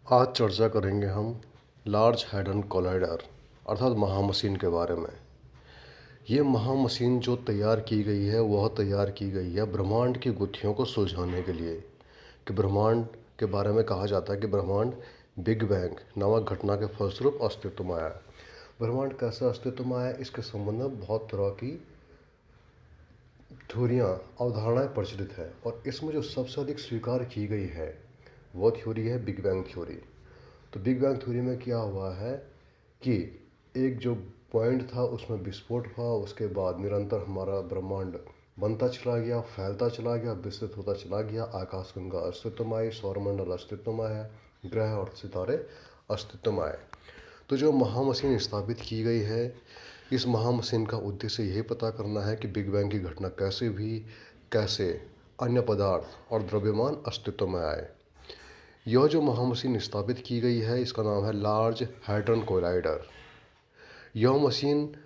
आज चर्चा करेंगे हम लार्ज हैडन कोलाइडर अर्थात महामसीन के बारे में। ये महामसीन जो तैयार की गई है वह तैयार की गई है ब्रह्मांड की गुत्थियों को सुलझाने के लिए। कि ब्रह्मांड के बारे में कहा जाता है कि ब्रह्मांड बिग बैंग नामक घटना के फलस्वरूप अस्तित्व में आया। ब्रह्मांड कैसे अस्तित्व में आया, इसके संबंध में बहुत तरह की थ्योरियाँ अवधारणाएं प्रचलित है, और इसमें जो सबसे अधिक स्वीकार की गई है वो थ्योरी है बिग बैंग थ्योरी। तो बिग बैंग थ्योरी में क्या हुआ है कि एक जो पॉइंट था उसमें विस्फोट हुआ, उसके बाद निरंतर हमारा ब्रह्मांड बनता चला गया, फैलता चला गया, विस्तृत होता चला गया। आकाशगंगा अस्तित्व में आई, सौरमंडल अस्तित्व में आया, ग्रह और सितारे अस्तित्व में आए। तो जो महामसीन स्थापित की गई है, इस महामसीन का उद्देश्य यही पता करना है कि बिग बैंग की घटना कैसे हुई, कैसे अन्य पदार्थ और द्रव्यमान अस्तित्व में आए। यह जो महामशीन स्थापित की गई है इसका नाम है लार्ज हैड्रन कोलाइडर। यह मशीन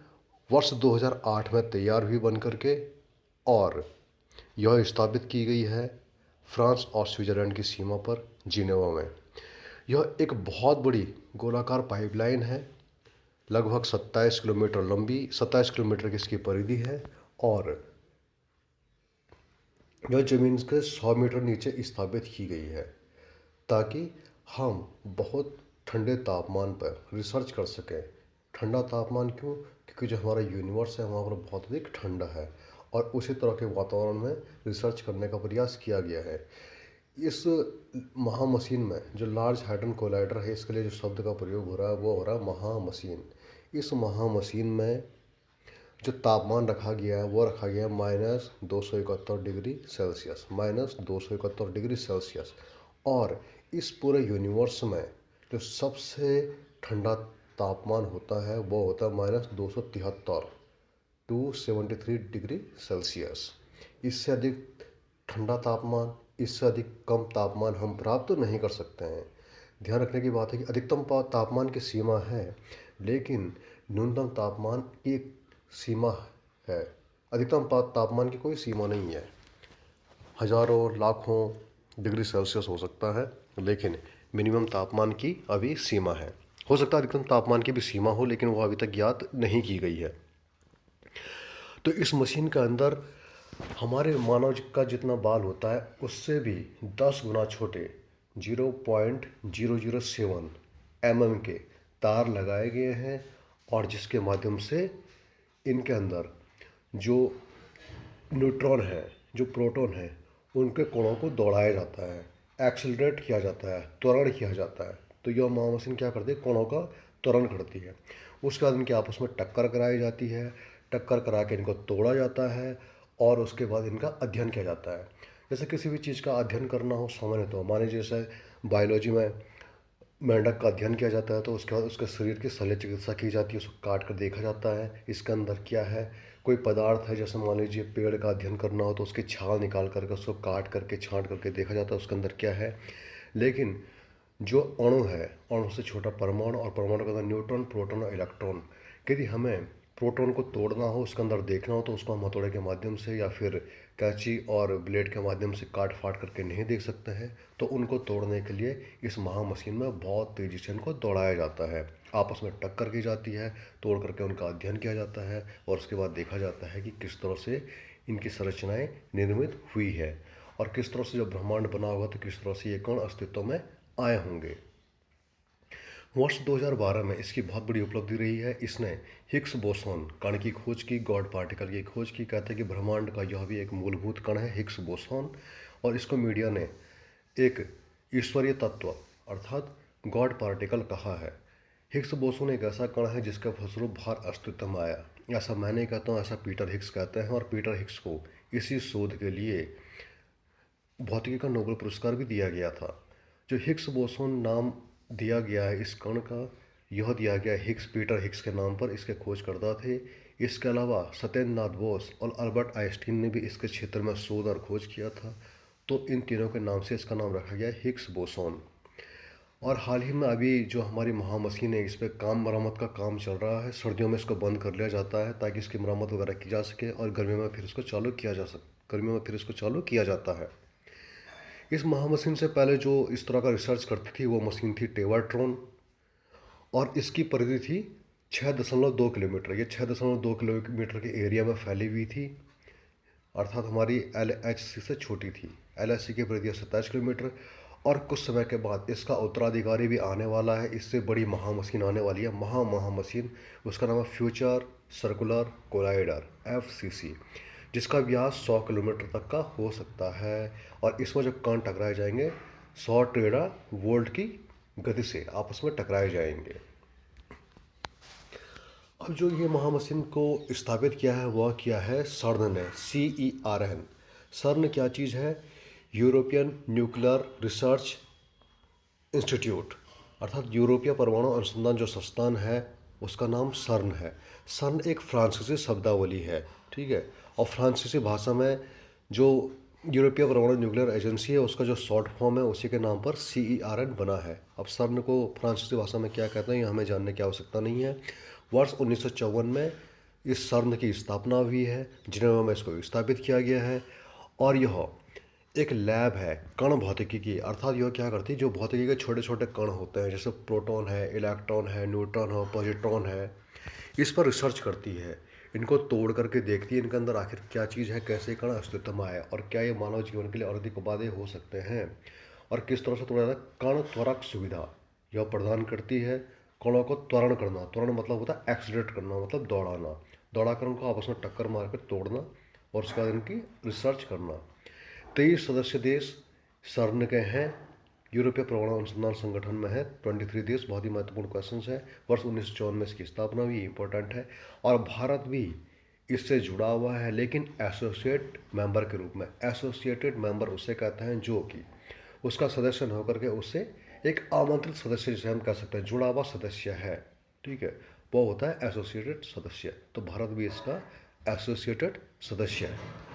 वर्ष 2008 में तैयार हुई बन करके, और यह स्थापित की गई है फ्रांस और स्विट्ज़रलैंड की सीमा पर जिनेवा में। यह एक बहुत बड़ी गोलाकार पाइपलाइन है, लगभग 27 किलोमीटर लंबी, 27 किलोमीटर की इसकी परिधि है, और यह ज़मीन के 100 मीटर नीचे स्थापित की गई है ताकि हम बहुत ठंडे तापमान पर रिसर्च कर सकें। ठंडा तापमान क्यों? क्योंकि जो हमारा यूनिवर्स है वहाँ पर बहुत अधिक ठंडा है, और उसी तरह के वातावरण में रिसर्च करने का प्रयास किया गया है। इस महामशीन में जो लार्ज हैड्रन कोलाइडर है, इसके लिए जो शब्द का प्रयोग हो रहा है वो हो रहा है महामशीन। इस महामशीन में जो तापमान रखा गया है वो रखा गया है -271 डिग्री सेल्सियस, -271 डिग्री सेल्सियस। और इस पूरे यूनिवर्स में जो सबसे ठंडा तापमान होता है वो होता है -273 डिग्री सेल्सियस। इससे अधिक ठंडा तापमान, इससे अधिक कम तापमान हम प्राप्त नहीं कर सकते हैं। ध्यान रखने की बात है कि अधिकतम तापमान की सीमा है, लेकिन न्यूनतम तापमान की एक सीमा है। अधिकतम तापमान की कोई सीमा नहीं है, हजारों लाखों डिग्री सेल्सियस हो सकता है, लेकिन मिनिमम तापमान की अभी सीमा है। हो सकता है अधिकतम तापमान की भी सीमा हो, लेकिन वो अभी तक ज्ञात नहीं की गई है। तो इस मशीन के अंदर हमारे मानव का जितना बाल होता है उससे भी 10 गुना छोटे 0.007 mm के तार लगाए गए हैं, और जिसके माध्यम से इनके अंदर जो न्यूट्रॉन है, जो प्रोटॉन है, उनके कणों को दौड़ाया जाता है, एक्सेलरेट किया जाता है, त्वरण किया जाता है। तो यह महामशीन क्या करती है? कणों का त्वरण करती है। उसके बाद इनके आपस में टक्कर कराई जाती है, टक्कर करा के इनको तोड़ा जाता है, और उसके बाद इनका अध्ययन किया जाता है। जैसे किसी भी चीज़ का अध्ययन करना हो सामान्य, तो माने जैसे बायोलॉजी में मेंढक का अध्ययन किया जाता है, तो उसके बाद उसके शरीर की शल्य चिकित्सा की जाती है, उसको काट कर देखा जाता है इसके अंदर क्या है। कोई पदार्थ है, जैसे मान लीजिए पेड़ का अध्ययन करना हो तो उसकी छाल निकाल करके उसको काट करके छांट करके देखा जाता है उसके अंदर क्या है। लेकिन जो अणु है, अणु से छोटा परमाणु, और परमाणु के अंदर न्यूट्रॉन, प्रोटॉन और इलेक्ट्रॉन। यदि हमें प्रोटॉन को तोड़ना हो, उसके अंदर देखना हो, तो उसको हम हथौड़े के माध्यम से या फिर कैंची और ब्लेड के माध्यम से काट फाट करके नहीं देख सकते हैं। तो उनको तोड़ने के लिए इस महामशीन में बहुत तेज़ी से इनको दौड़ाया जाता है, आपस में टक्कर की जाती है, तोड़ करके उनका अध्ययन किया जाता है, और उसके बाद देखा जाता है कि किस तरह से इनकी संरचनाएं निर्मित हुई है, और किस तरह से जब ब्रह्मांड बना होगा तो किस तरह से ये कण अस्तित्व में आए होंगे। वर्ष 2012 में इसकी बहुत बड़ी उपलब्धि रही है। इसने हिग्स बोसॉन कण की खोज की, गॉड पार्टिकल की खोज की। कहते हैं कि ब्रह्मांड का यह भी एक मूलभूत कण है, हिग्स बोसॉन, और इसको मीडिया ने एक ईश्वरीय तत्व अर्थात गॉड पार्टिकल कहा है। हिग्स बोसॉन एक ऐसा कण है जिसका फलस्वरूप बाहर अस्तित्व में आया। ऐसा मैं नहीं कहता हूँ, ऐसा पीटर हिग्स कहते हैं, और पीटर हिग्स को इसी शोध के लिए भौतिकी का नोबेल पुरस्कार भी दिया गया था। जो हिग्स बोसॉन नाम दिया गया है इस कण का, यह दिया गया हिग्स पीटर हिग्स के नाम पर, इसके खोजकर्ता थे। इसके अलावा सत्येंद्र नाथ बोस और अल्बर्ट आइंस्टीन ने भी इसके क्षेत्र में शोध और खोज किया था। तो इन तीनों के नाम से इसका नाम रखा गया हिग्स बोसॉन। और हाल ही में अभी जो हमारी महामशीन है, इस पर मरम्मत का काम चल रहा है। सर्दियों में इसको बंद कर लिया जाता है ताकि इसकी मरम्मत वगैरह की जा सके, और गर्मियों में फिर इसको चालू किया जा सके, गर्मियों में फिर इसको चालू किया जाता है। इस महामशीन से पहले जो इस तरह का रिसर्च करती थी वो मशीन थी टेवाट्रॉन, और इसकी परिधि थी 6.2 किलोमीटर। ये 6.2 किलोमीटर के एरिया में फैली हुई थी, अर्थात हमारी LHC से छोटी थी। LHC की परिधि 27 किलोमीटर। और कुछ समय के बाद इसका उत्तराधिकारी भी आने वाला है, इससे बड़ी महामशीन आने वाली है, महामशीन। उसका नाम है फ्यूचर सर्कुलर कोलाइडर, FCC, जिसका व्यास 100 किलोमीटर तक का हो सकता है। और इसमें जो कण टकराए जाएंगे 100 टेरा वोल्ट की गति से आपस में टकराए जाएंगे। अब जो ये महामशीन को स्थापित किया है वह किया है CERN ने, CERN। CERN क्या चीज़ है? यूरोपियन न्यूक्लियर रिसर्च इंस्टीट्यूट, अर्थात यूरोपीय परमाणु अनुसंधान जो संस्थान है उसका नाम CERN है। CERN एक फ्रांसीसी शब्दावली है, ठीक है। और फ्रांसीसी भाषा में जो यूरोपीय परमाणु न्यूक्लियर एजेंसी है उसका जो शॉर्ट फॉर्म है उसी के नाम पर CERN बना है। अब CERN को फ्रांसीसी भाषा में क्या कहते हैं ये हमें जानने की आवश्यकता नहीं है। वर्ष 1954 में इस CERN की स्थापना हुई है, जिनेवा में इसको स्थापित किया गया है। और यह एक लैब है कण भौतिकी की, अर्थात यह क्या करती है, जो भौतिकी के छोटे छोटे कण होते हैं जैसे प्रोटॉन है, इलेक्ट्रॉन है, न्यूट्रॉन है, पॉजिट्रॉन है, इस पर रिसर्च करती है। इनको तोड़ करके देखती है इनके अंदर आखिर क्या चीज़ है, कैसे कण अस्तित्व में आए और क्या ये मानव जीवन के लिए और अधिक उपादेय हो सकते हैं, और किस तरह से तोड़ा जाता है। कण त्वरक सुविधा यह प्रदान करती है। कणों को त्वरण करना, त्वरण मतलब होता है एक्सीलरेट करना, मतलब दौड़ाना, दौड़ाकर उनको आपस में टक्कर मार कर तोड़ना और उसके बाद इनकी रिसर्च करना। 23 सदस्य देश CERN के हैं। यूरोपीय परमाणु अनुसंधान संगठन में है 23 देश। बहुत ही महत्वपूर्ण क्वेश्चन है। वर्ष 1954 में इसकी स्थापना हुई, इंपॉर्टेंट है। और भारत भी इससे जुड़ा हुआ है, लेकिन एसोसिएट मेंबर के रूप में। एसोसिएटेड मेंबर उसे कहते हैं जो कि उसका सदस्य न होकर के उससे एक आमंत्रित सदस्य, जिसे हम कह सकते हैं जुड़ा हुआ सदस्य है, ठीक है, वो होता है एसोसिएटेड सदस्य। तो भारत भी इसका एसोसिएटेड सदस्य है।